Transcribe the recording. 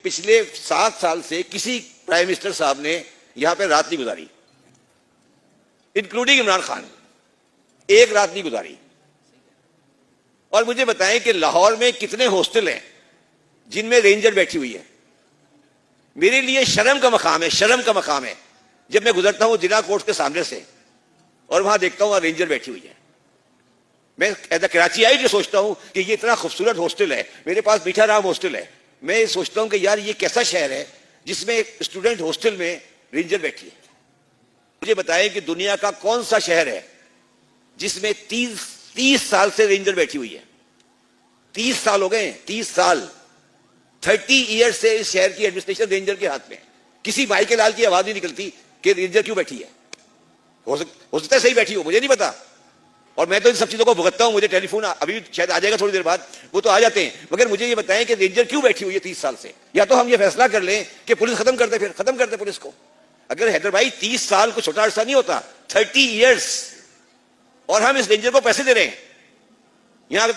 पिछले 7 साल से किसी प्राइम मिनिस्टर साहब ने यहां पे रात नहीं गुजारी, इंक्लूडिंग इमरान खान, एक रात नहीं गुजारी। और मुझे बताएं कि लाहौर में कितने हॉस्टल हैं जिनमें रेंजर बैठी हुई है। मेरे लिए शर्म का मकाम है, शर्म का मकाम है जब मैं गुजरता हूं जिला कोर्ट के सामने से और वहां देखता हूं रेंजर बैठी हुई है। मैं एज कराची आई जो सोचता हूं कि ये इतना खूबसूरत हॉस्टल है, मेरे पास मीठा राम हॉस्टल है। मैं सोचता हूं कि यार ये कैसा शहर है जिसमें स्टूडेंट हॉस्टल में रेंजर बैठी है। मुझे बताएं कि दुनिया का कौन सा शहर है जिसमें 30 साल से रेंजर बैठी हुई है। 30 साल हो गए, 30 साल, 30 ईयर से इस शहर की एडमिनिस्ट्रेशन रेंजर के हाथ में। किसी भाई के लाल की आवाज नहीं निकलती कि रेंजर क्यों बैठी है। हो सकता है सही बैठी हो, मुझे नहीं पता, और मैं तो इन सब चीजों को भुगतता हूं। मुझे टेलीफोन अभी शायद आ जाएगा थोड़ी देर बाद, वो तो आ जाते हैं, मगर मुझे ये बताएं कि रेंजर क्यों बैठी हुई है 30 साल से। या तो हम ये फैसला कर लें कि पुलिस खत्म कर दे, फिर खत्म कर दे पुलिस को। अगर हैदर भाई 30 साल को छोटा अरसा नहीं होता, 30 ईयर्स, और हम इस रेंजर को पैसे दे रहे हैं। यहां